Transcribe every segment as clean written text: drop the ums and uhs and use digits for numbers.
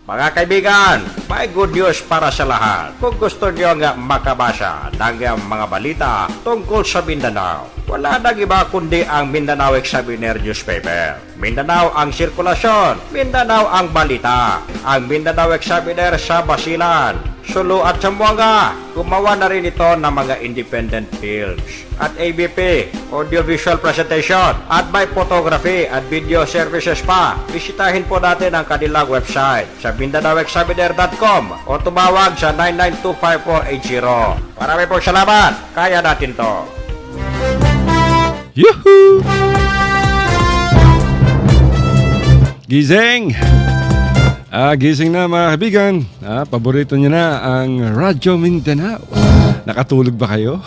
Mga kaibigan, may good news para sa lahat. Kung gusto nyo nga makabasa ng mga balita tungkol sa Mindanao, wala nang iba kundi ang Mindanao Examiner newspaper. Mindanao ang sirkulasyon, Mindanao ang balita. Ang Mindanao Examiner sa Basilan, Sulu at Zamboanga. Gumawa na rin ito ng mga independent films at ABP, audiovisual presentation, at may photography at video services pa. Bisitahin po natin ang kanilang website sa MindanaoExaminer.com o tumawag sa 9925480. Marami pong salamat. Kaya natin to. Yuhu! Gising! Gising na mga kaibigan. Paborito niyo na ang Radyo Mindanao. Nakatulog ba kayo?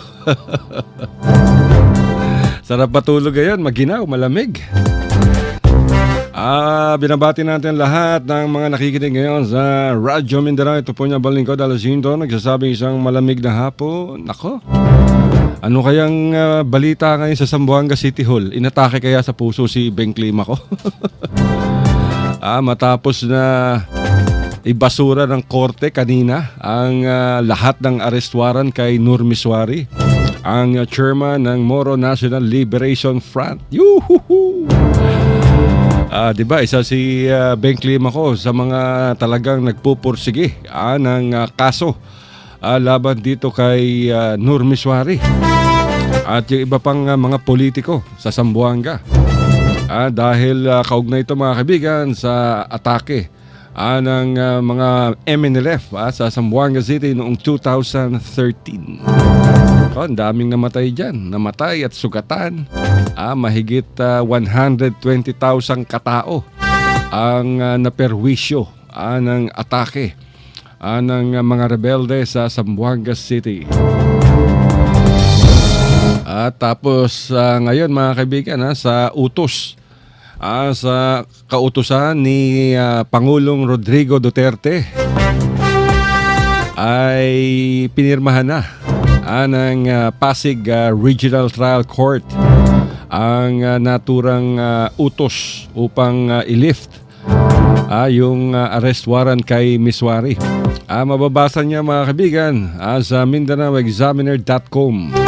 Sarap patulog ngayon, maginaw, malamig. Binabati natin lahat ng mga nakikinig ngayon sa Radyo Mindanao. Ito po niya Balingkod Alasinto, nagsasabing isang malamig na hapon. Nako, ano kayang balita ngayon sa Zamboanga City Hall? Inatake kaya sa puso si Beng Klima ko? Matapos na ibasura ng korte kanina ang lahat ng arrest warrant kay Nur Miswari, ang chairman ng Moro National Liberation Front. Yuhuhu! Diba, isa si Beng Klima ko sa mga talagang nagpupursige ng kaso laban dito kay Nur Miswari at yung iba pang mga politiko sa Zamboanga. Dahil kaugnay ito mga kaibigan sa atake ng mga MNLF sa Zamboanga City noong 2013. Ang daming namatay dyan. Namatay at sugatan. Mahigit 120,000 katao ang naperwisyo ng atake ng mga rebelde sa Zamboanga City. Tapos ngayon mga kaibigan sa utos sa kautusan ni Pangulong Rodrigo Duterte ay pinirmahan na ng Pasig Regional Trial Court ang naturang utos upang ilift yung arrest warrant kay Miswari. Mababasa niya mga kaibigan sa MindanaoExaminer.com.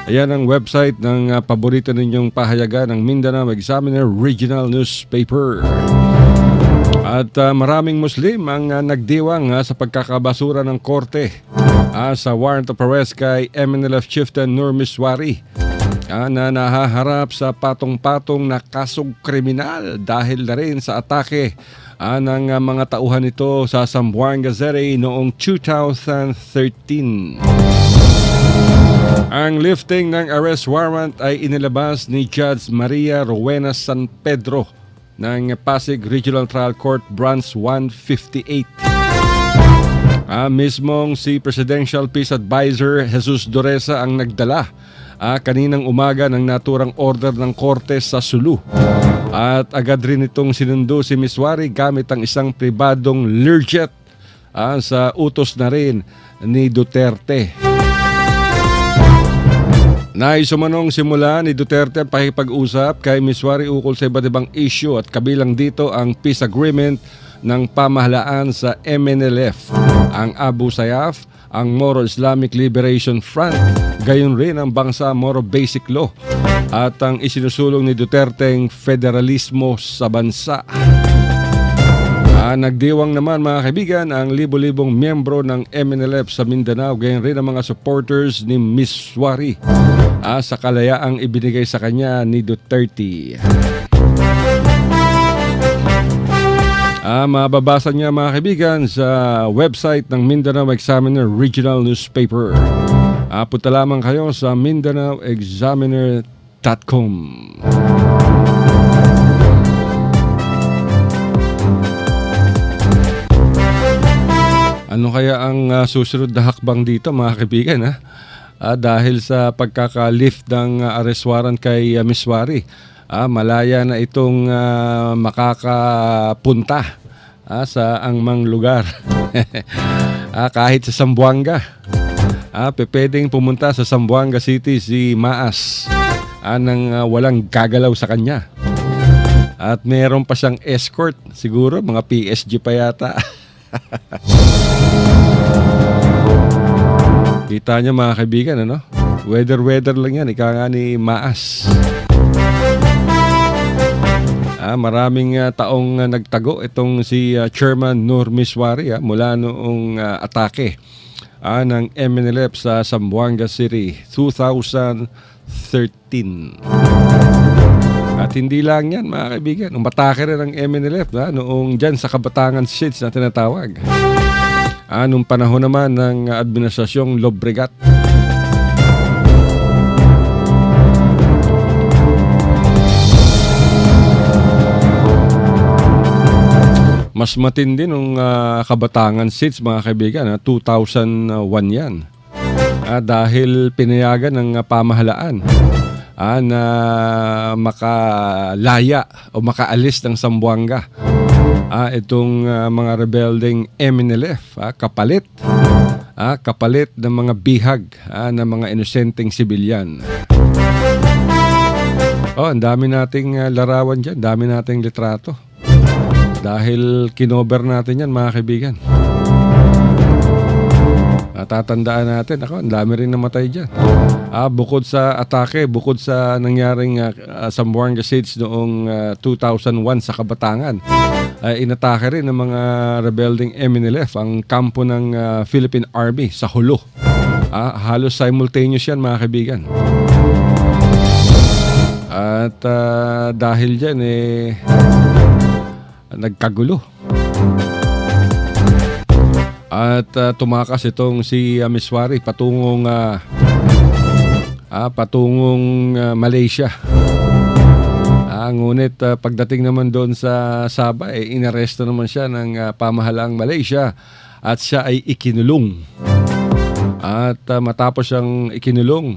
Ayan ang website ng paborito ninyong pahayagan ng Mindanao Examiner Regional Newspaper. At maraming Muslim ang nagdiwang sa pagkakabasura ng korte sa warrant of arrest kay MNLF Chieftain Nur Miswari na nahaharap sa patong-patong na kasong kriminal dahil na rin sa atake ng mga tauhan nito sa Zamboanga City noong 2013. Ang lifting ng arrest warrant ay inilabas ni Judge Maria Rowena San Pedro ng Pasig Regional Trial Court Branch 158. Mismong si Presidential Peace Advisor Jesus Doresa ang nagdala kaninang umaga ng naturang order ng korte sa Sulu. At agad rin itong sinundo si Miswari gamit ang isang pribadong Learjet sa utos na rin ni Duterte. Naisumanong simula ni Duterte ang pakikipag-usap kay Miswari ukol sa iba't ibang issue at kabilang dito ang peace agreement ng pamahalaan sa MNLF, ang Abu Sayyaf, ang Moro Islamic Liberation Front, gayon rin ang Bangsa Moro Basic Law at ang isinusulong ni Duterteng federalismo sa bansa. Nagdiwang naman mga kaibigan ang libo-libong miyembro ng MNLF sa Mindanao, gayon rin ang mga supporters ni Miswari sa kalayaang ibinigay sa kanya ni Duterte. Mababasa niya mga kaibigan sa website ng Mindanao Examiner Regional Newspaper. Punta lamang kayo sa MindanaoExaminer.com. Ano kaya ang susunod na hakbang dito mga kaibigan dahil sa pagkaka-lift ng arrest warrant kay Miswari? Malaya na itong makakapunta sa angmang lugar. Kahit sa Zamboanga. Pwedeng pumunta sa Zamboanga City si Maas nang walang gagalaw sa kanya. At meron pa siyang escort, siguro mga PSG pa yata. Kita niyo mga kaibigan, ano? Weather lang yan, ika nga ni Maas. Maraming taong nagtago itong si Chairman Nur Miswari mula noong atake ng MNLF sa Zamboanga City 2013. At hindi lang yan mga kaibigan, umatake rin ng MNLF noong dyan sa Kabatangan Seeds na tinatawag. Nung panahon naman ng Administrasyong Lobregat. Mas matindi nung Kabatangan Seeds mga kaibigan, 2001 yan. Dahil pinayagan ng pamahalaan na makalaya o makaalis ng Zamboanga itong mga rebelding MNLF, kapalit ng mga bihag ng mga inosenteng sibilyan. Ang dami nating larawan dyan, dami nating litrato. Dahil kinover natin yan mga kaibigan. Tatandaan natin, ang dami rin namatay dyan. Bukod sa atake, bukod sa nangyaring Zamboanga Seeds noong 2001 sa Kabatangan, inatake rin ng mga rebelding MNLF ang kampo ng Philippine Army sa Jolo. Halos simultaneous yan mga kaibigan. At dahil dyan nagkagulo. At tumakas itong si Miswari patungong Malaysia. Ngunit pagdating naman doon sa Sabah, inaresto naman siya ng pamahalaang Malaysia at siya ay ikinulong. At matapos siyang ikinulong,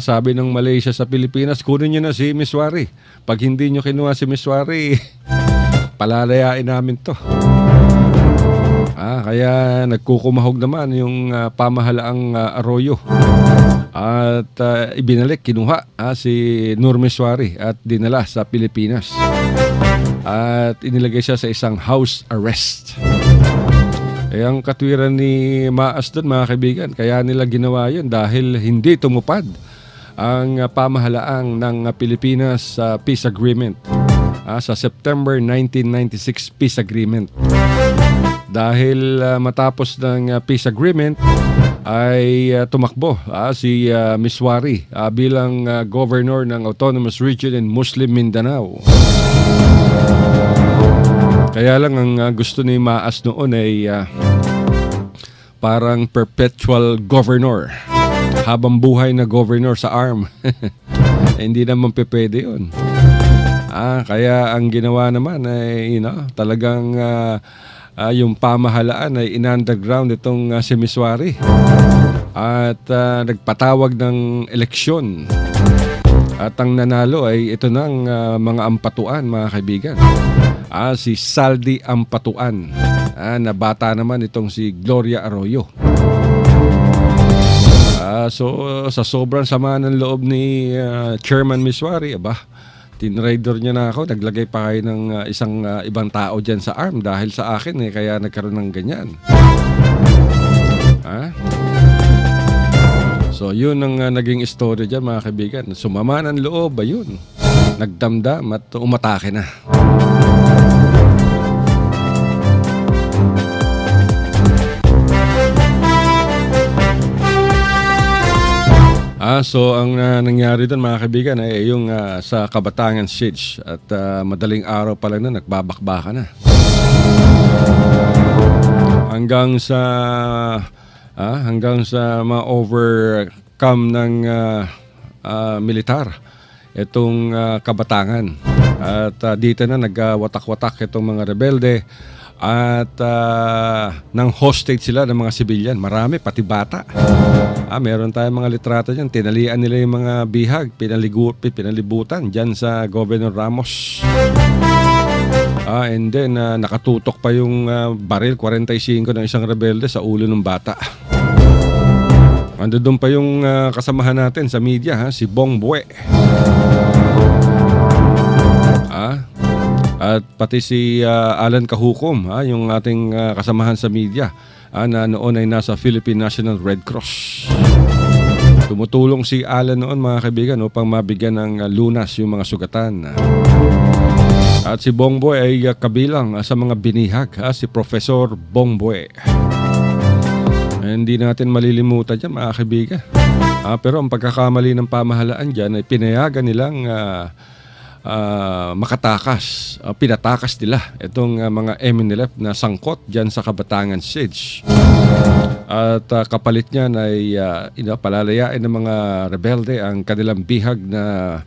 sabi ng Malaysia sa Pilipinas, kunin niyo na si Miswari. Pag hindi niyo kinuha si Miswari, palalayain namin to. Kaya nagkukumahog naman yung pamahalaang Arroyo. At ibinalik, kinuha si Nur Miswari at dinala sa Pilipinas. At inilagay siya sa isang house arrest. Ang katwiran ni Maas doon mga kaibigan, kaya nila ginawa yun dahil hindi tumupad ang pamahalaang ng Pilipinas Peace Agreement. Sa September 1996 Peace Agreement. Dahil matapos ng Peace Agreement ay tumakbo si Miswari bilang governor ng Autonomous Region in Muslim Mindanao. Kaya lang ang gusto ni Maas noon ay parang perpetual governor. Habang buhay na governor sa ARM. Hindi naman pwede yun. Kaya ang ginawa naman ay talagang yung pamahalaan ay in-underground itong si Miswari. At nagpatawag ng eleksyon. At ang nanalo ay ito ng mga ampatuan mga kaibigan. Si Saldi Ampatuan. Na bata naman itong si Gloria Arroyo. So sa sobrang sama ng loob ni Chairman Miswari, tinrider niya na ako, naglagay pa kayo ng isang ibang tao dyan sa ARM dahil sa akin kaya nagkaroon ng ganyan. So yun ang naging story dyan mga kaibigan. Sumama ng loob, ayun. Nagdamdam at umatake na. So ang nangyari doon mga kaibigan ay yung sa Kabatangan Siege at madaling araw pa lang na nagbabakbaka na. Hanggang sa ma-overcome ng militar itong Kabatangan. At dito na nagwatak-watak itong mga rebelde at nang hostage sila ng mga sibilyan. Marami, pati bata. Meron tayong mga litrato dyan. Tinalian nila yung mga bihag, pinalibutan dyan sa Governor Ramos. And then, nakatutok pa yung baril 45 ng isang rebelde sa ulo ng bata. Doon pa yung kasamahan natin sa media, si Bong Bue. At pati si Alan Cajucom, yung ating kasamahan sa media, na noon ay nasa Philippine National Red Cross. Tumutulong si Alan noon, mga kaibigan, upang mabigyan ng lunas yung mga sugatan. At si Bongboy ay kabilang sa mga binihag, si Professor Bongboy. Hindi natin malilimutan dyan, mga kaibigan. Pero ang pagkakamali ng pamahalaan dyan ay pinayagan nilang makatakas, pinatakas nila itong mga MNLF na sangkot dyan sa Kabatangan Siege. At kapalit niyan ay palalayain ng mga rebelde ang kanilang bihag na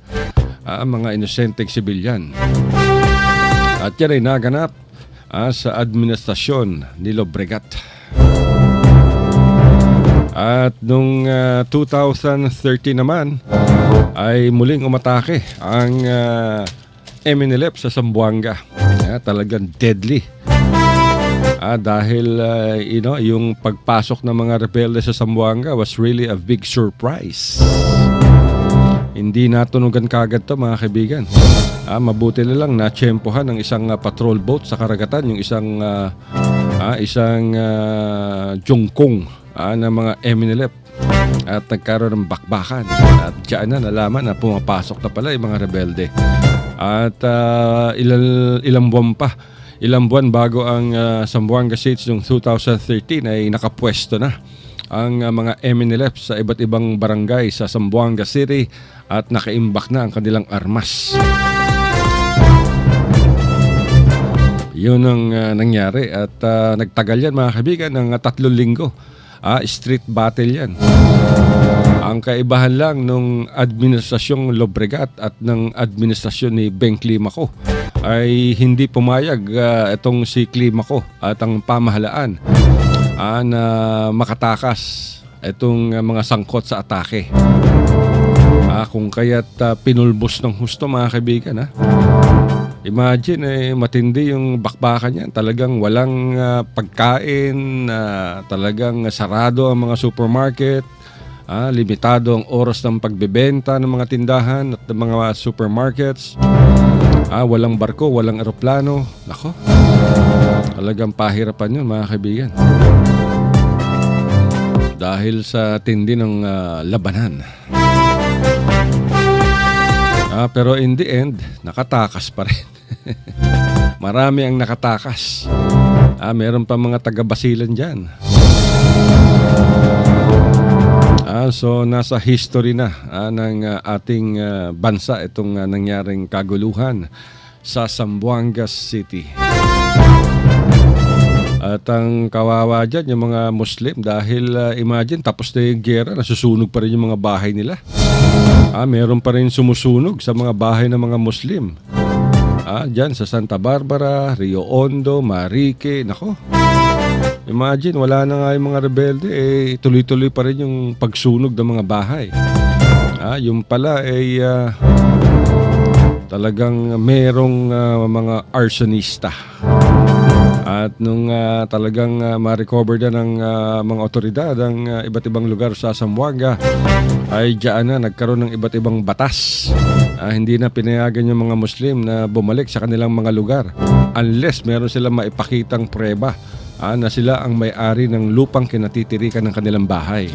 mga inosenteng sibilyan. At yan ay naganap sa administrasyon ni Lobregat. At noong 2013 naman ay muling umatake ang MNLF sa Zamboanga. Talagang deadly. Dahil yung pagpasok ng mga rebelde sa Zamboanga was really a big surprise. Hindi natunugan kagad to, mga kaibigan. Mabuti na lang natsyempohan ng isang patrol boat sa karagatan, yung isang jungkong ng mga MNLF, at nagkaroon ng bakbakan. At diyan na nalaman na pumapasok na pala yung mga rebelde. At ilang buwan bago ang Zamboanga Siege noong 2013 ay nakapwesto na ang mga MNLF sa iba't ibang barangay sa Zamboanga City at nakaimbak na ang kanilang armas. Yun ang nangyari at nagtagal yan, mga kaibigan, ng 3 linggo. Street battle yan. Ang kaibahan lang nung administrasyong Lobregat at ng administrasyon ni Beng Climaco ay hindi pumayag itong si Climaco at ang pamahalaan na makatakas itong mga sangkot sa atake. Kung kaya't pinulbos ng husto, mga kaibigan. Imagine, matindi yung bakbakan niyan. Talagang walang pagkain, talagang sarado ang mga supermarket, limitado ang oras ng pagbebenta ng mga tindahan at ng mga supermarkets, walang barko, walang eroplano. Nako, talagang pahirapan yun, mga kaibigan. Dahil sa tindi ng labanan. Pero in the end, nakatakas pa rin. Marami ang nakatakas. Meron pa mga taga-basilan dyan. So nasa history na ng ating bansa itong nangyaring kaguluhan sa Zamboanga City. At ang kawawa dyan, yung mga Muslim, dahil imagine, tapos na yung gera, nasusunog pa rin yung mga bahay nila. Meron pa rin sumusunog sa mga bahay ng mga Muslim. Dyan sa Santa Barbara, Rio Hondo, Marique, nako. Imagine, wala na nga yung mga rebelde, tuloy-tuloy pa rin yung pagsunog ng mga bahay. Yung pala ay talagang merong mga arsonista. At nung talagang ma-recover na ng mga otoridad ang iba't ibang lugar sa Zamboanga, ay diyan na nagkaroon ng iba't ibang batas. Hindi na pinayagan yung mga Muslim na bumalik sa kanilang mga lugar unless meron silang maipakitang preba na sila ang may-ari ng lupang kinatitirikan ng kanilang bahay.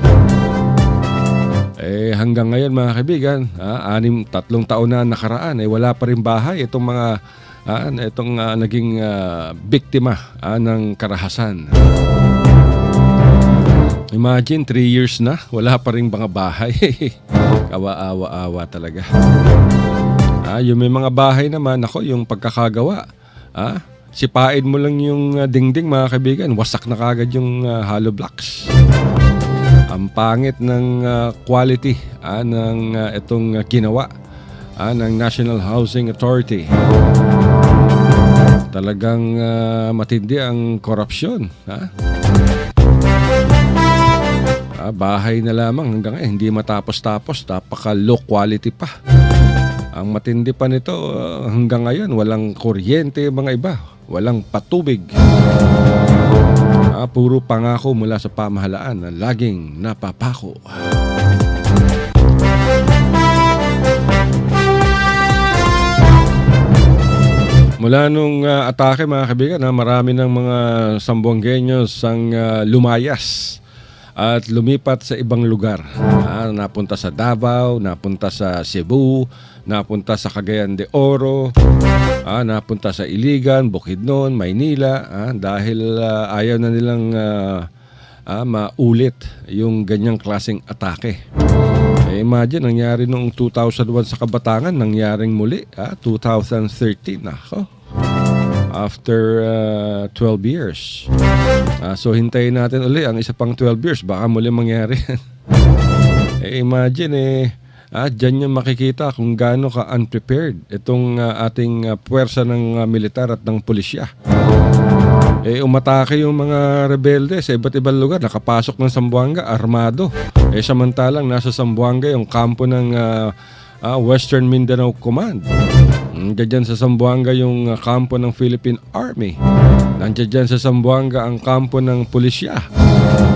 Hanggang ngayon, mga kaibigan, 3 taon na nakaraan, wala pa rin bahay itong mga itong naging biktima ng karahasan. Imagine, 3 years na, wala pa rin mga bahay. Kawa-awa-awa talaga. Yung may mga bahay naman, yung pagkakagawa. Sipain mo lang yung dingding, mga kaibigan, wasak na kagad yung hollow blocks. Ang pangit ng quality ng itong ginawa ng National Housing Authority. Talagang matindi ang korupsyon. Bahay na lamang hanggang ngayon, hindi matapos-tapos, napaka-low quality pa. Ang matindi pa nito, hanggang ngayon, walang kuryente mga iba, walang patubig. Puro pangako mula sa pamahalaan na laging napapako. Mula nung atake mga kaibigan, marami ng mga Sambuangueños ang lumayas at lumipat sa ibang lugar. Napunta sa Davao, napunta sa Cebu, napunta sa Cagayan de Oro, napunta sa Iligan, Bukidnon, Maynila, dahil ayaw na nilang maulit yung ganyang klaseng atake. Imagine, nangyari noong 2001 sa Kabatangan, nangyaring muli, 2013. After 12 years. So hintayin natin uli ang isa pang 12 years, baka muli mangyari. Imagine, dyan yung makikita kung gaano ka unprepared itong ating puwersa ng militar at ng pulisya. Umatake yung mga rebelde sa iba't ibang lugar, nakapasok ng Zamboanga, armado. Samantalang nasa Zamboanga yung kampo ng Western Mindanao Command. Nandiyan sa Zamboanga yung kampo ng Philippine Army. Nandiyan sa Zamboanga ang kampo ng pulisya.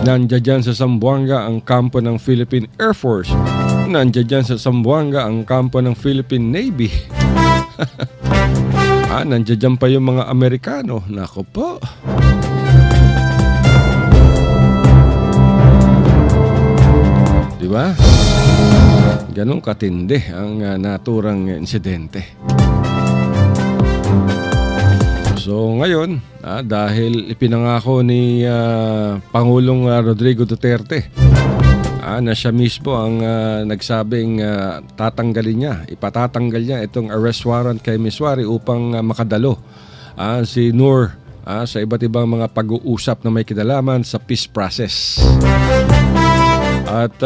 Nandiyan sa Zamboanga ang kampo ng Philippine Air Force. Nandiyan sa Zamboanga ang kampo ng Philippine Navy. Nandiyan pa yung mga Amerikano. Nako po. Diba? Ganun katindi ang naturang insidente. So ngayon, dahil ipinangako ni Pangulong Rodrigo Duterte na siya mismo ang nagsabing ipatatanggal niya itong arrest warrant kay Miss Wari upang makadalo si Noor sa iba't ibang mga pag-uusap na may kinalaman sa peace process. At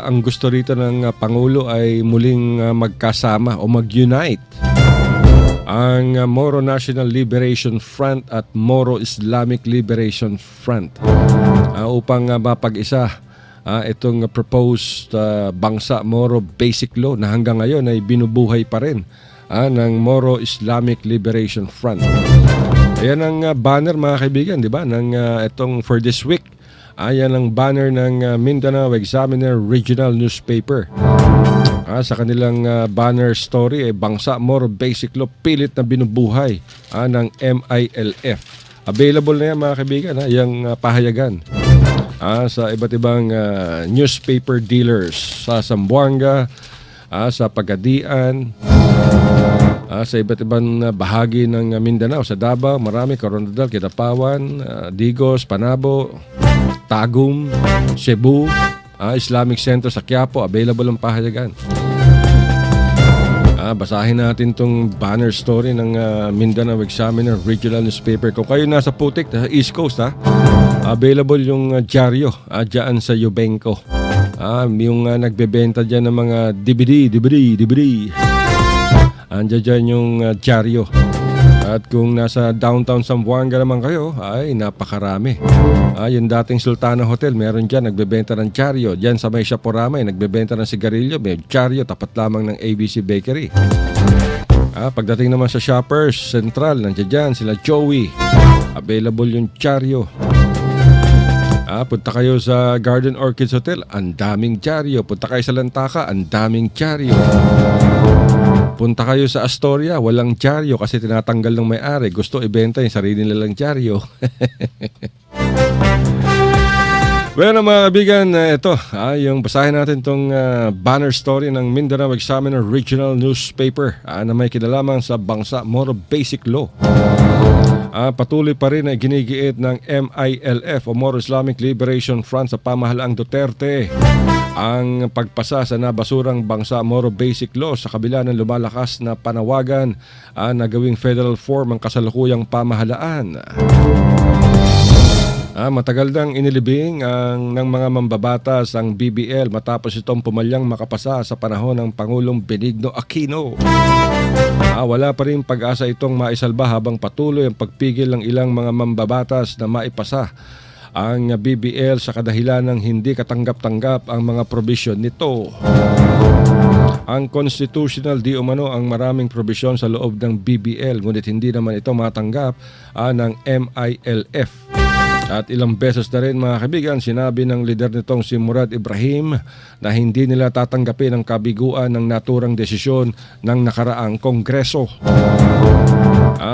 ang gusto rito ng Pangulo ay muling magkasama o mag-unite ang Moro National Liberation Front at Moro Islamic Liberation Front upang mapag-isa itong proposed Bangsa Moro Basic Law na hanggang ngayon ay binubuhay pa rin ng Moro Islamic Liberation Front. Ayan ang banner mga kaibigan, di ba? Itong for this week. Ayan ang banner ng Mindanao Examiner Regional Newspaper. Sa kanilang banner story, Bangsa Moro Basic Law pilit na binubuhay ng MILF. Available na yan mga kaibigan, yung pahayagan sa iba't ibang newspaper dealers sa Zamboanga, sa Pagadian, sa iba't ibang bahagi ng Mindanao, sa Davao, marami, Coronadal, Kidapawan, Digos, Panabo, Tagum, Cebu, Islamic Center sa Quiapo, available ang pahayagan. Basahin natin tong banner story ng Mindanao Examiner Regional Newspaper. Kung kayo nasa Putik, sa East Coast, available yung dyaryo dyan sa Yubenco. Yung nagbebenta dyan ng mga DVD. Andiyan dyan yung dyaryo. At kung nasa downtown Zamboanga naman kayo, ay napakarami. Yung dating Sultana Hotel, meron dyan, nagbebenta ng dyaryo. Dyan sa may Shaporama, nagbebenta ng sigarilyo, may dyaryo, tapat lamang ng ABC Bakery. Pagdating naman sa Shoppers Central, nandiyan dyan sila Joey. Available yung dyaryo. Punta kayo sa Garden Orchids Hotel, ang daming dyaryo. Punta kayo sa Lantaka, ang daming dyaryo. Punta kayo sa Astoria, walang dyaryo kasi tinatanggal ng may-ari. Gusto ibenta yung sarili nilang dyaryo. Well, mga kaibigan, ito, yung basahin natin itong banner story ng Mindanao Examiner Regional Newspaper na may kinalaman sa Bangsa Moro Basic Law. Patuloy pa rin ay ginigiit ng MILF o Moro Islamic Liberation Front sa pamahalaang Duterte ang pagpasa sa nabasurang Bangsa Moro Basic Law sa kabila ng lumalakas na panawagan na gawing federal form ang kasalukuyang pamahalaan. Matagal nang inilibing ng mga mambabatas ang BBL matapos itong pumalyang makapasa sa panahon ng Pangulong Benigno Aquino. Wala pa rin pag-asa itong maisalba habang patuloy ang pagpigil ng ilang mga mambabatas na maipasa ang BBL sa kadahilan ng hindi katanggap-tanggap ang mga probisyon nito. Ang constitutional di umano ang maraming probisyon sa loob ng BBL ngunit hindi naman ito matanggap ng MILF. At ilang beses na rin mga kaibigan, sinabi ng lider nitong si Murad Ibrahim na hindi nila tatanggapin ang kabiguan ng naturang desisyon ng nakaraang Kongreso.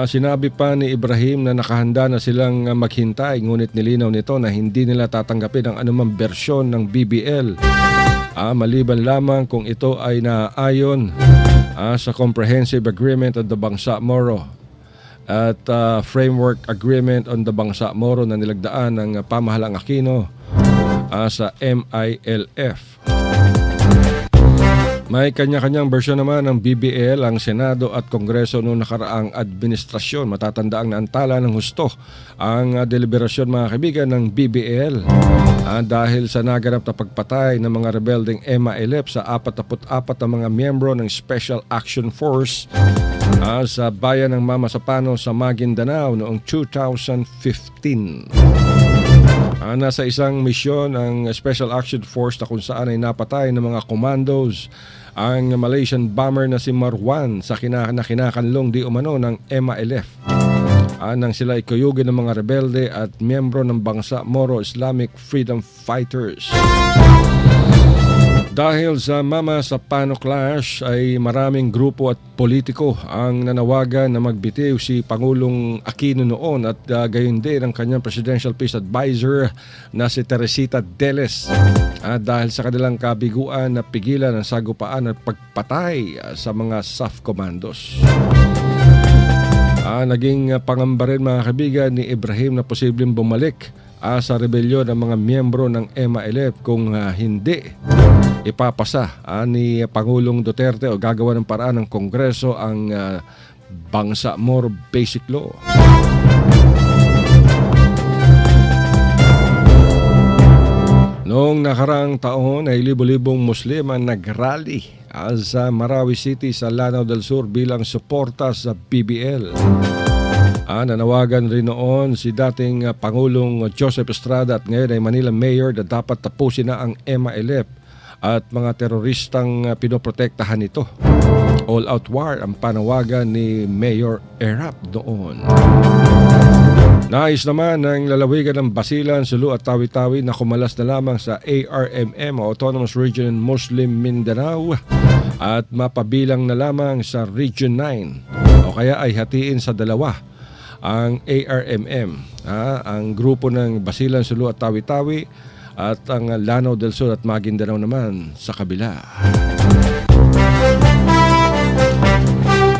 Sinabi pa ni Ibrahim na nakahanda na silang maghintay, ngunit nilinaw nito na hindi nila tatanggapin ang anumang bersyon ng BBL. Maliban lamang kung ito ay naaayon sa Comprehensive Agreement on the Bangsa-Moro at Framework Agreement on the Bangsa-Moro na nilagdaan ng pamahalang Aquino sa MILF. May kanya-kanyang bersyon naman ng BBL ang Senado at Kongreso noong nakaraang administrasyon. Matatandaang naantala ng husto ang deliberasyon mga kaibigan ng BBL dahil sa naganap na pagpatay ng mga rebeldeng MILF sa 44 na mga miyembro ng Special Action Force sa bayan ng Mamasapano sa Maguindanao noong 2015. Nasa isang misyon ang Special Action Force na kung saan ay napatay ng mga commandos ang Malaysian bomber na si Marwan sa kinakanlong di umano ng MILF. Nang sila ikuyugin ng mga rebelde at miyembro ng Bangsa-Moro Islamic Freedom Fighters. Dahil sa Mamasapano clash ay maraming grupo at politiko ang nanawagan na magbitiw si Pangulong Aquino noon at gayon din ang kanyang Presidential Peace Advisor na si Teresita Deles dahil sa kanilang kabiguan na pigilan ang sagupaan at pagpatay sa mga SAF commandos. Naging pangamba rin mga kaibigan ni Ibrahim na posibleng bumalik sa rebelyon ng mga miyembro ng MILF kung hindi ipapasa ni Pangulong Duterte o gagawa ng paraan ng Kongreso ang Bangsa-Moro Basic Law. Noong nakaraang taon ay libo-libong Muslim ang nagrally sa Marawi City sa Lanao del Sur bilang suporta sa BBL. Nanawagan rin noon si dating Pangulong Joseph Estrada at ngayon ay Manila Mayor na dapat tapusin na ang MILF at mga teroristang pinoprotektahan nito. All-out war ang panawagan ni Mayor Erap doon. Nais naman ng lalawigan ng Basilan, Sulu at Tawi-Tawi na kumalas na lamang sa ARMM o Autonomous Region in Muslim Mindanao at mapabilang na lamang sa Region 9 o kaya ay hatiin sa dalawa ang ARMM, ang grupo ng Basilan, Sulu at Tawi-Tawi at ang Lanao del Sur at Maguindanao naman sa kabila.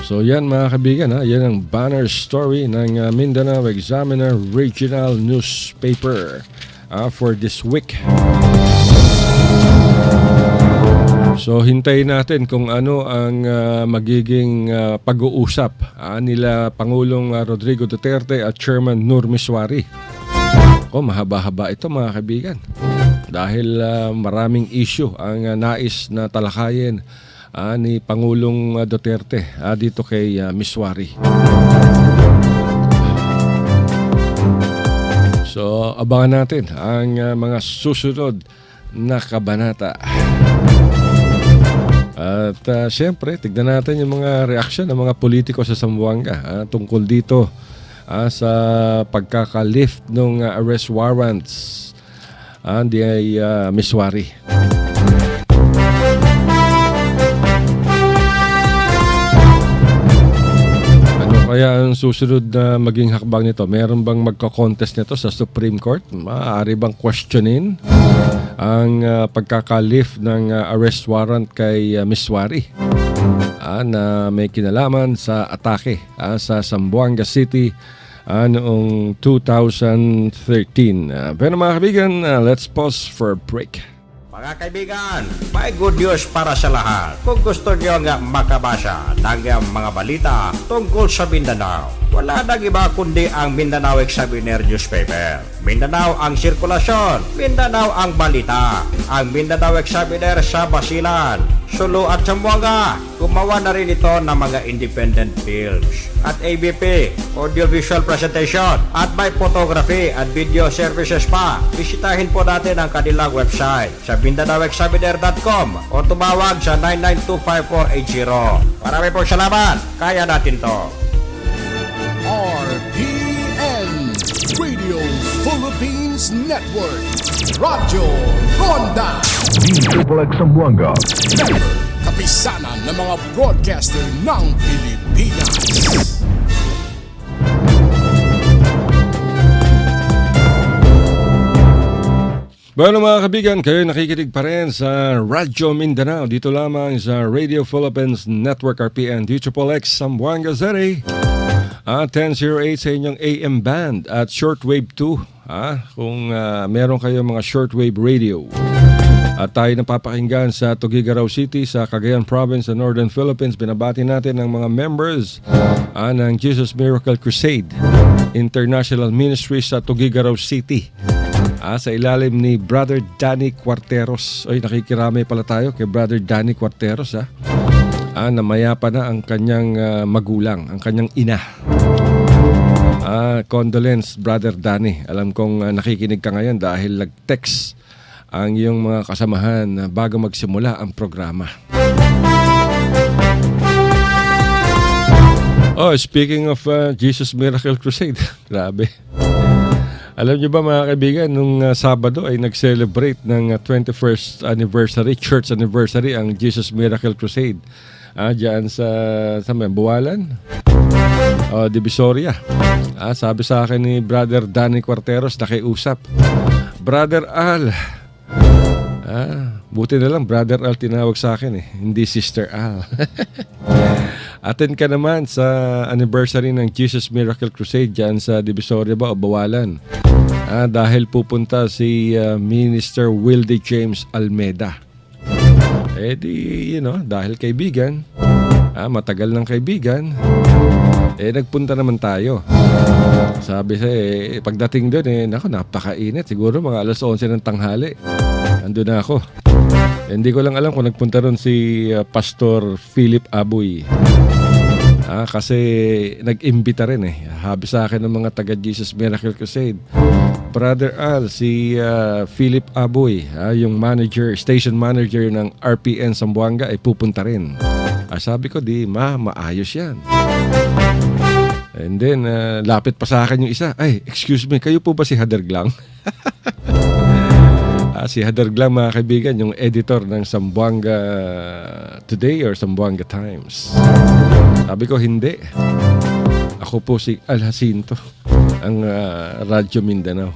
So yan mga kaibigan, yan ang banner story ng Mindanao Examiner Regional Newspaper for this week. So hintayin natin kung ano ang magiging pag-uusap nila Pangulong Rodrigo Duterte at Chairman Nur Miswari. Mahaba-haba ito mga kaibigan dahil maraming issue ang nais na talakayin ni Pangulong Duterte dito kay Miswari. So abangan natin ang mga susunod na kabanata. At siyempre, tignan natin yung mga reaksyon ng mga politiko sa Zamboanga tungkol dito sa pagkaka-lift ng arrest warrants di Miswari. Ano kaya ang susunod na maging hakbang nito? Meron bang magko-contest nito sa Supreme Court? Maaari bang questionin ang pagkaka-lift ng arrest warrant kay Miswari na may kinalaman sa atake sa Zamboanga City noong 2013. Pero mga kaibigan, let's pause for a break. Mga kaibigan, may good news para sa lahat. Kung gusto nyo nga makabasa ng mga balita tungkol sa Mindanao, wala nang iba kundi ang Mindanao Examiner Newspaper. Mindanao ang sirkulasyon, Mindanao ang balita. Ang Mindanao Examiner sa Basilan, Sulu at Zamboanga. Gumawa na rin ito ng mga independent films at ABP, audiovisual presentation at may photography at video services pa. Bisitahin po natin ang kanilang website sa MindanaoExaminer.com o tumawag sa 9925480. Marami pong salamat. Kaya natin to. RPN Radio Philippines Network. Radyo Ronda. DXXX Zamboanga. Member, kapisanan ng mga broadcaster ng Pilipinas. Bueno mga kaibigan, kayo nakikinig pa rin sa Radyo Mindanao. Dito lamang sa Radio Philippines Network RPN DXXX Zamboanga City. 1008 sa inyong AM band at shortwave 2. Kung meron kayo mga shortwave radio. At tayo napapakinggan sa Tuguegarao City sa Cagayan Province sa Northern Philippines. Binabati natin ang mga members ng Jesus Miracle Crusade International Ministry sa Tuguegarao City. Sa ilalim ni Brother Danny Cuarteros. Ay, nakikiramay pala tayo kay Brother Danny Cuarteros. Namayapa na ang kanyang magulang, ang kanyang ina. Condolence, Brother Danny. Alam kong nakikinig ka ngayon dahil nag-text ang iyong mga kasamahan bago magsimula ang programa. Speaking of Jesus Miracle Crusade, grabe. Alam niyo ba mga kaibigan, nung Sabado ay nag-celebrate ng 21st anniversary, church anniversary ang Jesus Miracle Crusade. Diyan sa Buwalan, Divisoria. Sabi sa akin ni Brother Danny Cuarteros, nakiusap. Brother Al. Buti na lang, Brother Al tinawag sa akin hindi Sister Al. Attend ka naman sa anniversary ng Jesus Miracle Crusade dyan sa Divisoria ba o Bawalan. Dahil pupunta si Minister Wilde James Almeda. Dahil kaibigan, matagal ng kaibigan, nagpunta naman tayo. Sabi siya, pagdating doon, napakainit. Siguro mga alas 11 ng tanghali. Andun na ako. Hindi ko lang alam kung nagpunta ron si Pastor Philip Aboy. Kasi nag-imbita rin Habi sa akin ng mga taga Jesus Miracle Crusade. Brother Al, si Philip Aboy, yung station manager ng RPN Zamboanga ay pupunta rin. Sabi ko, maayos yan. And then, lapit pa sa akin yung isa. Ay, excuse me, kayo po ba si Haderglang? Si Haderglang, mga kaibigan, yung editor ng Zamboanga Today or Zamboanga Times. Sabi ko, hindi. Ako po si Al Jacinto, ang Radyo Mindanao.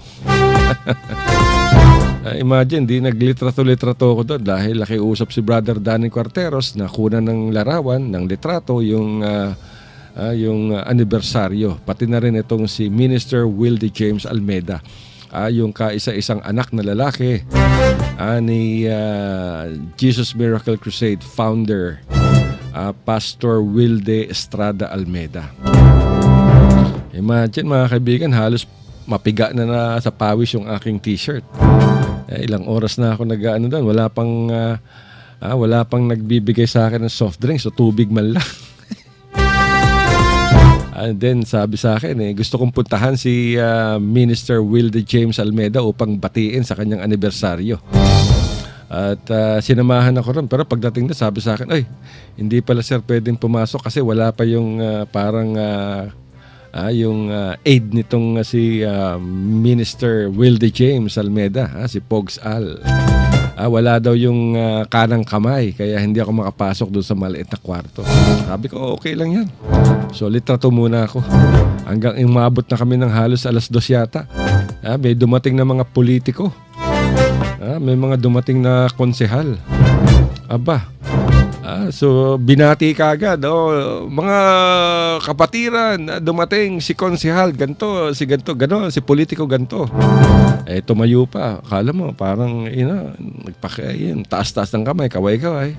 Imagine, di naglitrato-litrato ko doon dahil nakiusap si Brother Danny Cuarteros na kunan ng larawan, ng litrato, yung anibersaryo. Pati na rin itong si Minister Wilde James Almeda. Yung kaisa-isang anak na lalaki ni Jesus Miracle Crusade founder, Pastor Wilde Estrada Almeda. Imagine mga kaibigan, halos mapiga na sa pawis yung aking t-shirt. Ilang oras na ako doon. Wala pang nagbibigay sa akin ng soft drinks o tubig man lang. And then sabi sa akin, gusto kong puntahan si Minister Wilde James Almeda upang batiin sa kanyang anibersaryo. At sinamahan ako ron. Pero pagdating na, sabi sa akin, hindi pala sir pwedeng pumasok kasi wala pa yung yung aide nitong si Minister Wilde James Almeda, si Pogs Al. Wala daw yung kanang kamay, kaya hindi ako makapasok doon sa maliit na kwarto. Sabi ko, okay lang yan. So, litrato muna ako. Hanggang umabot na kami ng halos alas 2 yata. May dumating na mga politiko. May mga dumating na konsehal. So, binati ka agad. Mga kapatiran, dumating si konsehal, ganto, si ganto, gano'n, si politiko, ganto. Tumayo pa. Akala mo, parang, taas-taas ng kamay, kaway-kaway.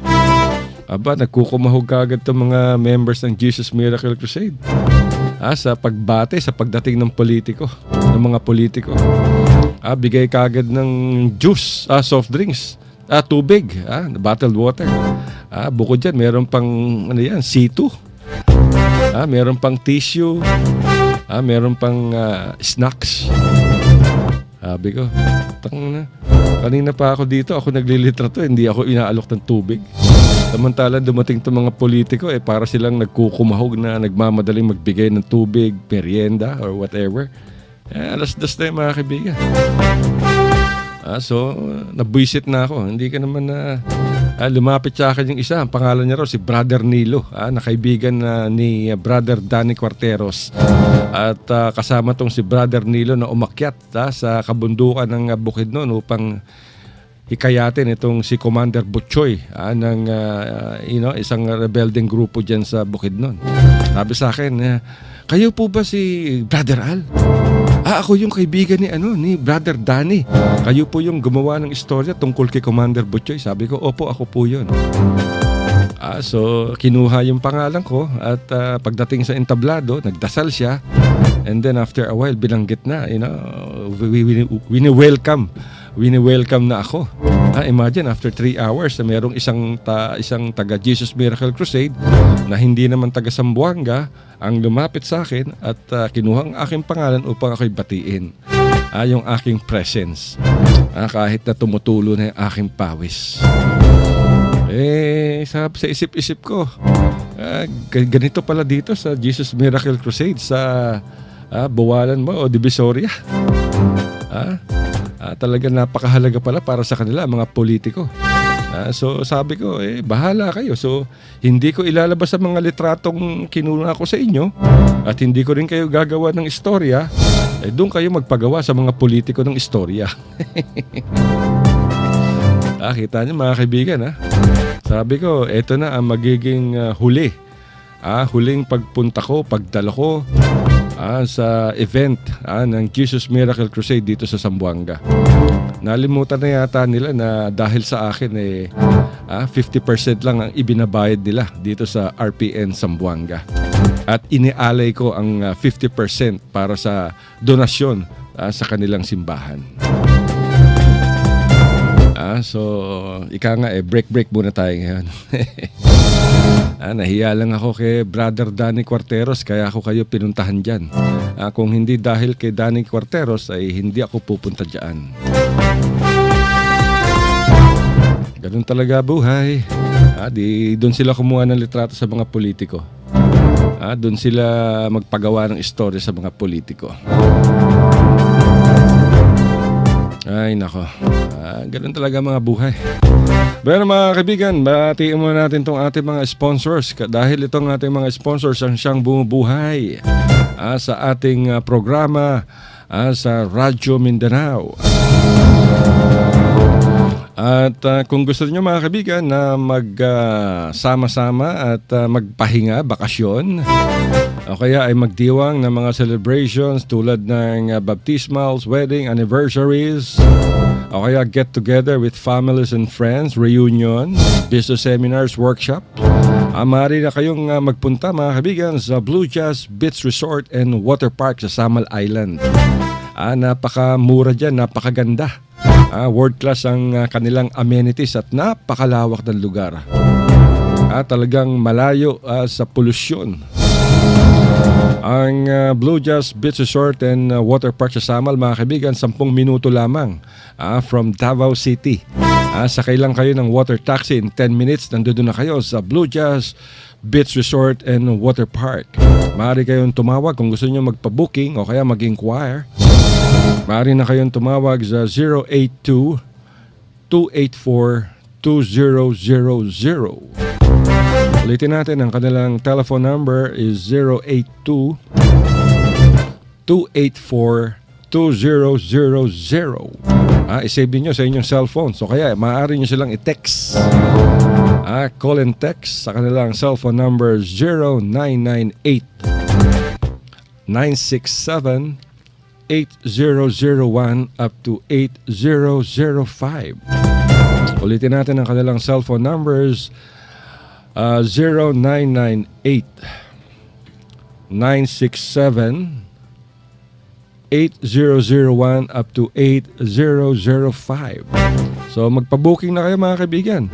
Nagkukumahog ka agad itong mga members ng Jesus Miracle Crusade. Sa pagbate, sa pagdating ng politiko, ng mga politiko. Bigay ka agad ng juice, soft drinks. Tubig, bottled water. Bukod dyan, meron pang C2. Meron pang tissue. Meron pang snacks. Sabi ko, kanina pa ako dito, ako naglilitrato, hindi ako inaalok ng tubig. Samantala dumating itong mga politiko, para silang nagkukumahog na nagmamadaling magbigay ng tubig, merienda, or whatever. Alas 2 na yung mga kaibigan. So, nabwisit na ako. Hindi ka naman na lumapit sa akin yung isa. Ang pangalan niya raw si Brother Nilo, na kaibigan ni Brother Danny Quarteros. At kasama tong si Brother Nilo na umakyat sa kabundukan ng Bukidnon upang hikayatin itong si Commander Butchoy ng isang rebelding grupo dyan sa Bukidnon. Sabi sa akin, kayo po ba si Brother Al? Ako yung kaibigan ni Brother Danny. Kayo po yung gumawa ng istorya tungkol kay Commander Butchoy. Sabi ko, opo, ako po yun. So, kinuha yung pangalan ko at pagdating sa entablado, nagdasal siya. And then after a while, binanggit na, wini-welcome na ako. Imagine, after 3 hours, merong isang taga Jesus Miracle Crusade na hindi naman taga Zamboanga ang lumapit sa akin at kinuha ang aking pangalan upang ako'y batiin. Yung aking presence. Kahit na tumutulo na yung aking pawis. Sa isip-isip ko, ganito pala dito sa Jesus Miracle Crusade sa Buwalan mo o Divisoria. Talaga napakahalaga pala para sa kanila, mga politiko. So sabi ko, bahala kayo. So hindi ko ilalabas ang mga litratong kinuna ko sa inyo at hindi ko rin kayo gagawa ng istorya. Doon kayo magpagawa sa mga politiko ng istorya. Kita niyo mga kaibigan. Sabi ko, eto na ang magiging huli. Huling pagpunta ko, pagdala ko sa event ng Jesus Miracle Crusade dito sa Zamboanga. Nalimutan na yata nila na dahil sa akin 50% lang ang ibinabayad nila dito sa RPN Zamboanga. At inialay ko ang 50% para sa donasyon sa kanilang simbahan. So, ika nga break muna tayo ngayon. Nahiya lang ako kay Brother Danny Quarteros kaya ako kayo pinuntahan dyan. Kung hindi dahil kay Danny Quarteros ay hindi ako pupunta dyan. Ganun talaga buhay. Doon sila kumuha ng litrato sa mga politiko. Doon sila magpagawa ng istorya sa mga politiko. Ay nako, ganun talaga mga buhay. Pero mga kaibigan, batiin muna natin itong ating mga sponsors dahil itong ating mga sponsors ang siyang bumubuhay sa ating programa sa Radyo Mindanao. At kung gusto niyo mga kaibigan na magsama-sama at magpahinga, bakasyon, o kaya ay magdiwang ng mga celebrations tulad ng baptismals, wedding, anniversaries, o kaya get together with families and friends, reunion, business seminars, workshop, maaari na kayong magpunta mga kaibigan sa Blue Jazz Beach Resort and Water Park sa Samal Island. Napakamura dyan, napakaganda. World class ang kanilang amenities at napakalawak ng lugar. Talagang malayo sa polusyon. Ang Blue Jazz Beach Resort and Water Park sa Samal, mga kaibigan, 10 minuto lamang from Davao City. Sakay lang kayo ng water taxi in 10 minutes. Nandoon na kayo sa Blue Jazz Beach Resort and Water Park. Maaari kayong tumawag kung gusto nyo magpa-booking o kaya mag-inquire. Maaari na kayong tumawag sa 082-284-2000. Ulitin natin, ang kanilang telephone number is 082-284-2000. Isave nyo sa inyong cellphone. So kaya maaari nyo silang i-text. Call and text sa kanilang cellphone number 0998-967-8001 up to 8005. Ulitin natin ang kanilang cellphone numbers 0998-967-8001 up to 8005. So magpa-booking na kayo mga kaibigan.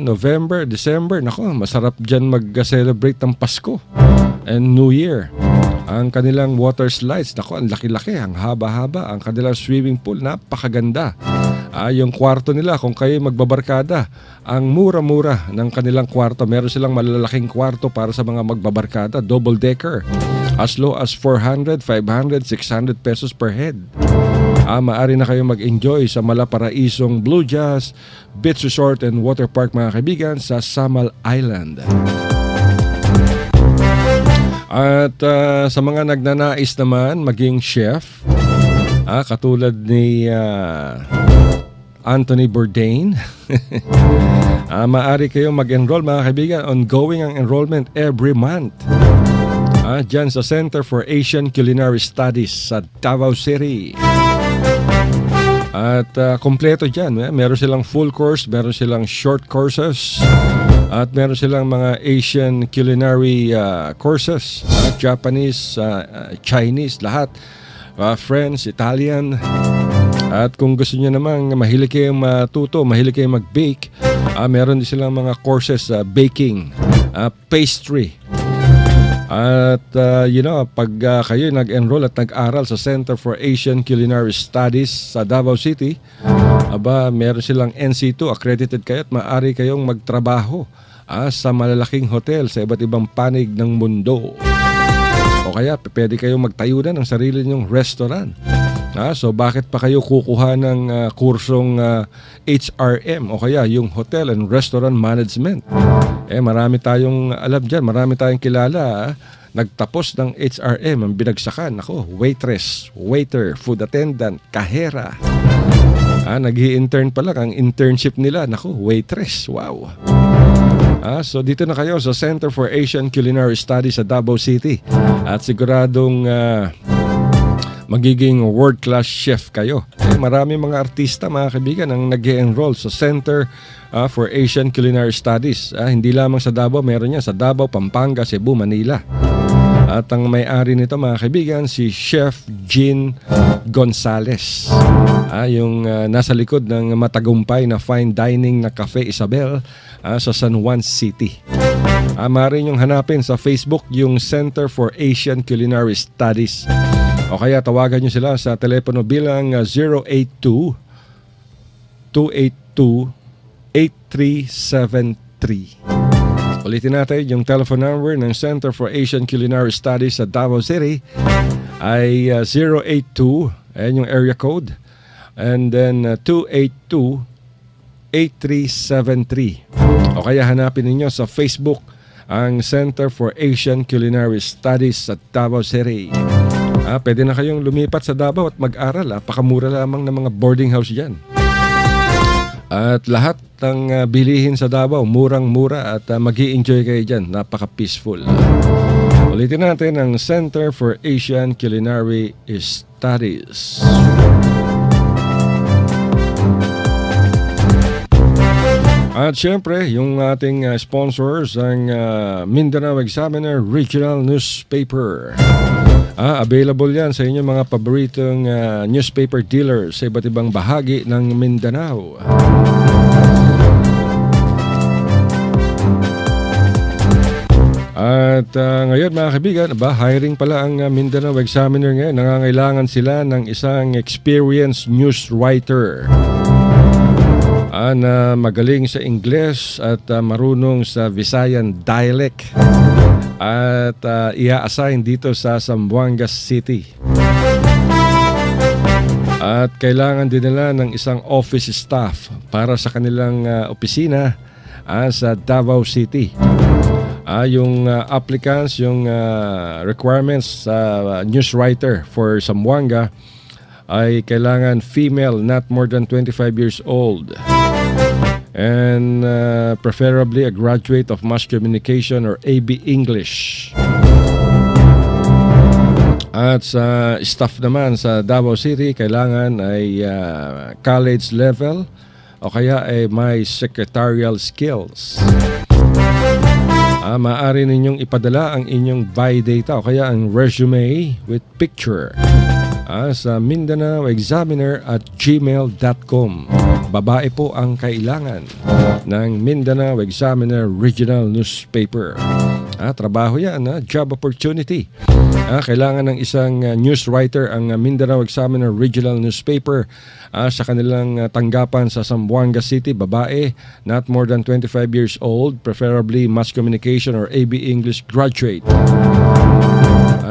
November, December, nako, masarap dyan mag-celebrate ng Pasko and New Year. Ang kanilang water slides, nako, ang laki-laki, ang haba-haba. Ang kanilang swimming pool, napakaganda. Yung kwarto nila, kung kayo magbabarkada, ang mura-mura ng kanilang kwarto. Meron silang malalaking kwarto para sa mga magbabarkada, double-decker. as low as 400, 500, 600 pesos per head. Maaari na kayo mag-enjoy sa Malaparaisong Blue Jazz Beach Resort and Water Park mga kaibigan sa Samal Island. At sa mga nagnanais naman maging chef, katulad ni Anthony Bourdain, maaari kayong mag-enroll mga kaibigan. Ongoing ang enrollment every month. Dyan sa Center for Asian Culinary Studies sa Davao City. At kompleto dyan. Meron silang full course, meron silang short courses, at meron silang mga Asian culinary courses. Japanese, Chinese, lahat. French, Italian. At kung gusto niyo namang mahilig kayong matuto, mahilig kayong mag-bake, meron din silang mga courses sa baking, pastry. At pag kayo nag-enroll at nag-aral sa Center for Asian Culinary Studies sa Davao City, meron silang NC2 accredited kayo at maaari kayong magtrabaho sa malalaking hotel sa iba't ibang panig ng mundo. O kaya pwede kayong magtayo na ng sarili nyong restaurant. So bakit pa kayo kukuha ng kursong HRM o kaya yung Hotel and Restaurant Management? Marami tayong alam dyan, marami tayong kilala. Nagtapos ng HRM, ang binagsakan. Waitress, waiter, food attendant, kahera. Nag-i-intern pa lang, ang internship nila, waitress, wow. So dito na kayo sa Center for Asian Culinary Studies sa Davao City. At siguradong magiging world-class chef kayo. Marami mga artista, mga kaibigan, ang nag-enroll sa Center for Asian Culinary Studies. Hindi lamang sa Davao, meron yan sa Davao, Pampanga, Cebu, Manila. At ang may-ari nito, mga kaibigan, si Chef Jean Gonzalez. Yung nasa likod ng matagumpay na fine dining na Cafe Isabel sa San Juan City. Maaari niyong hanapin sa Facebook yung Center for Asian Culinary Studies. O kaya tawagan nyo sila sa telepono bilang 082-282-8373. Ulitin natin yung telephone number ng Center for Asian Culinary Studies sa Davao City ay 082, ayan yung area code, and then 282-8373. O kaya hanapin ninyo sa Facebook ang Center for Asian Culinary Studies sa Davao City. Pwede na kayong lumipat sa Davao at mag-aral. Pakamura lamang ng mga boarding house dyan. At lahat ng bilihin sa Davao, murang-mura at mag-i-enjoy kayo dyan. Napaka-peaceful. Ulitin natin ang Center for Asian Culinary Studies. At syempre, yung ating sponsors, ang Mindanao Examiner Regional Newspaper. Available yan sa inyong mga paboritong newspaper dealers sa iba't ibang bahagi ng Mindanao. At ngayon mga kaibigan, hiring pala ang Mindanao Examiner ngayon. Nangangailangan sila ng isang experienced news writer na magaling sa Ingles at marunong sa Visayan dialect. At i-assign dito sa Zamboanga City. At kailangan din nila ng isang office staff para sa kanilang opisina sa Davao City. Yung applicants, yung requirements sa news writer for Zamboanga ay kailangan female, not more than 25 years old. And preferably a graduate of mass communication or AB English. At sa staff naman sa Davao City, kailangan ay college level o kaya ay may secretarial skills. Maaari ninyong ipadala ang inyong biodata o kaya ang resume with picture sa MindanaoExaminer@gmail.com. Babae po ang kailangan ng Mindanao Examiner Regional Newspaper. Trabaho yan, job opportunity. Kailangan ng isang news writer ang Mindanao Examiner Regional Newspaper sa kanilang tanggapan sa Zamboanga City. Babae, not more than 25 years old, preferably mass communication or AB English graduate.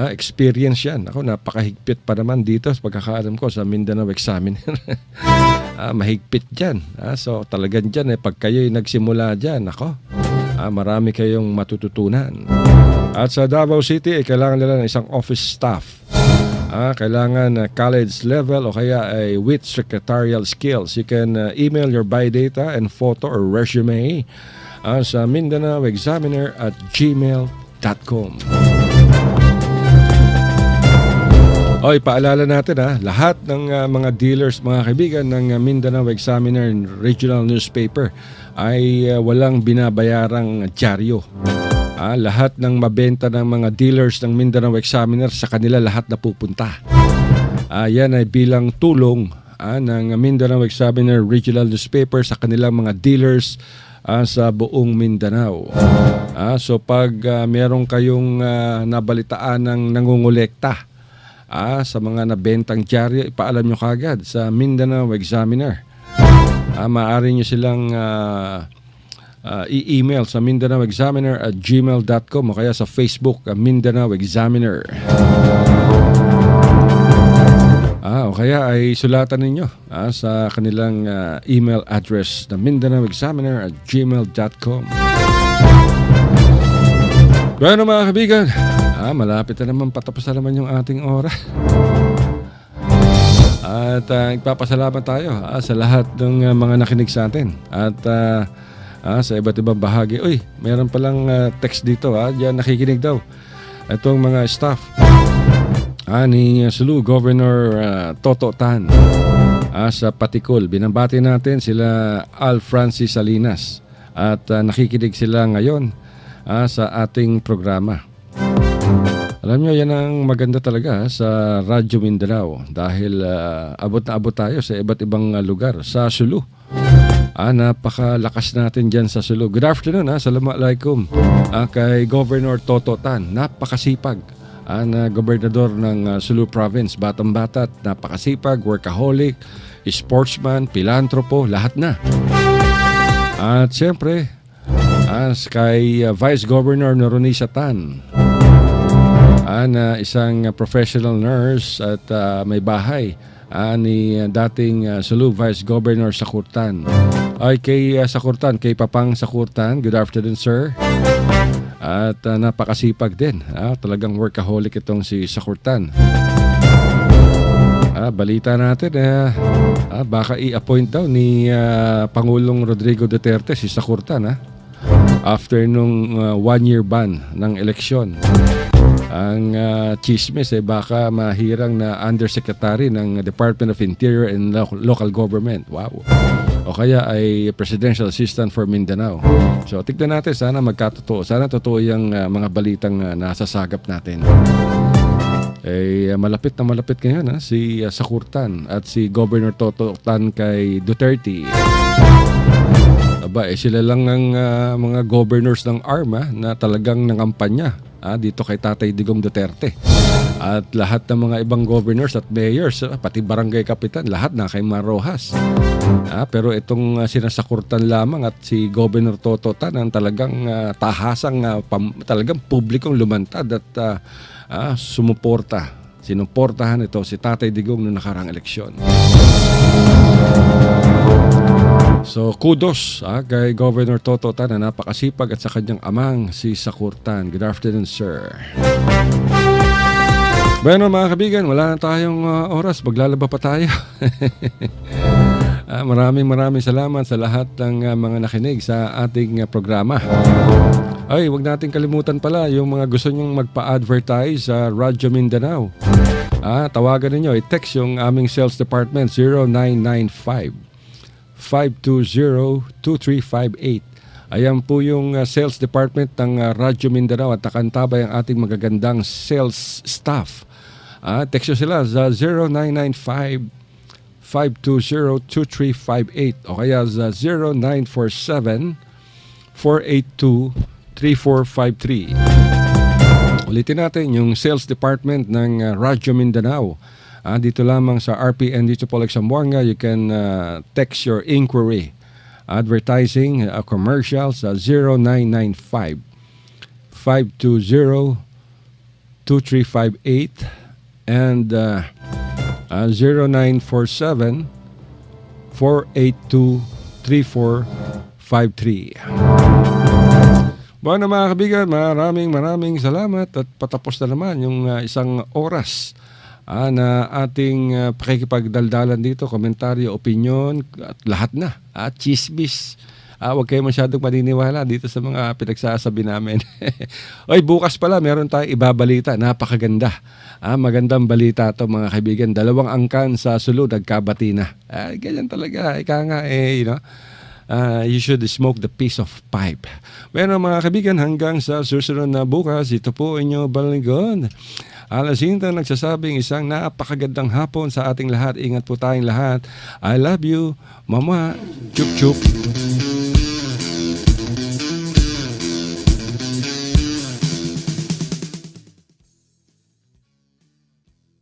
experience yan. Ako, napakahigpit pa naman dito sa pagkakaalam ko sa Mindanao Examiner. Mahigpit dyan. So talagang dyan, pag kayo'y nagsimula dyan, ako, marami kayong matututunan. At sa Davao City, kailangan nila ng isang office staff. Kailangan college level o kaya ay with secretarial skills. You can email your biodata and photo or resume sa MindanaoExaminer@gmail.com. Paalala natin lahat ng mga dealers, mga kaibigan ng Mindanao Examiner Regional Newspaper ay walang binabayarang dyaryo. Lahat ng mabenta ng mga dealers ng Mindanao Examiner, sa kanila lahat napupunta. Yan ay bilang tulong ng Mindanao Examiner Regional Newspaper sa kanilang mga dealers sa buong Mindanao. So pag meron kayong nabalitaan ng nangungulekta sa mga nabentang dyaryo, ipaalam nyo kagad sa Mindanao Examiner. Maaari nyo silang i-email sa MindanaoExaminer@gmail.com o kaya sa Facebook Mindanao Examiner. O kaya ay sulatan ninyo sa kanilang email address na MindanaoExaminer@gmail.com. Bueno mga kaibigan, malapit na naman, patapos na naman yung ating oras. At ipapasalamat tayo sa lahat ng mga nakinig sa atin. At sa iba't ibang bahagi. Meron palang text dito. Diyan nakikinig daw. Itong mga staff ni Sulu Governor Toto Tan sa Patikul. Binabati natin sila Al Francis Salinas. At nakikinig sila ngayon sa ating programa. Alam nyo, yan ang maganda talaga sa Radyo Mindanao. Dahil abot na abot tayo sa iba't ibang lugar. Sa Sulu. Napakalakas natin dyan sa Sulu. Good afternoon, Assalamualaikum. Kay Governor Toto Tan, napakasipag. Na gobernador ng Sulu Province, batang-bata, napakasipag, workaholic, sportsman, pilantropo, lahat na. At siyempre, kay Vice Governor Noronisa Tan, na isang professional nurse at may bahay, ni dating Sulu Vice Governor Sakurtan. Kay Sakurtan, kay Papang Sakurtan, good afternoon sir. At napakasipag din. Talagang workaholic itong si Sakurtan. Balita natin, baka i-appoint daw ni Pangulong Rodrigo Duterte si Sakurtan after nung 1-year ban ng eleksyon. Ang chismis baka mahirang na undersecretary ng Department of Interior and Local Government. Wow. O kaya ay Presidential Assistant for Mindanao. So tignan natin, sana magkatotoo. Sana totoo yung mga balitang nasasagap natin. Malapit na malapit ngayon si Sakurtan at si Governor Toto Tan kay Duterte. Sila lang ang mga governors ng ARMA na talagang nangampanya dito kay Tatay Digong Duterte. At lahat ng mga ibang governors at mayors, pati barangay kapitan, lahat na kay Marojas. Pero itong sinasakurtan lamang at si Governor Toto Tan ang talagang tahasang talagang publikong lumantad at sumuporta. Sinuportahan ito si Tatay Digong noong nakarang eleksyon. So kudos kay Governor Toto Tan na napakasipag at sa kanyang amang si Sakurtan. Good afternoon sir. Bueno mga kaibigan, wala na tayong oras, maglalaba pa tayo. Maraming salamat sa lahat ng mga nakinig sa ating programa. Huwag natin kalimutan pala yung mga gusto nyong magpa-advertise sa Radyo Mindanao. Tawagan ninyo, i-text yung aming sales department 0995-520-2358. Ayan po yung sales department ng Radyo Mindanao at nakantabay ang ating magagandang sales staff. Text nyo sila sa 0995-520-2358 o kaya sa 0947-482-3453. Ulitin natin yung sales department ng Radyo Mindanao. Dito lamang sa RPN dito po Zamboanga. You can text your inquiry, advertising, commercials sa 0995-520-2358 2358 and 0947 482-3453. Bueno mga kaibigan, maraming salamat at patapos na naman yung isang oras na ating pakikipagdaldalan dito, komentaryo, opinion at lahat na, chismis. Huwag kayo masyadong maniniwala dito sa mga pinagsasabi namin. Oy, bukas pala meron tayong ibabalita, napakaganda. Magandang balita to mga kaibigan. 2 angkan sa sulod, nagkabati na. Ganyan talaga. Ika nga you should smoke the piece of pipe. Bueno mga kaibigan, hanggang sa susunod na bukas, ito po inyo Balinggon. Alasinta nagsasabing isang napakagandang hapon sa ating lahat. Ingat po tayong lahat. I love you, Mama. Chup chup.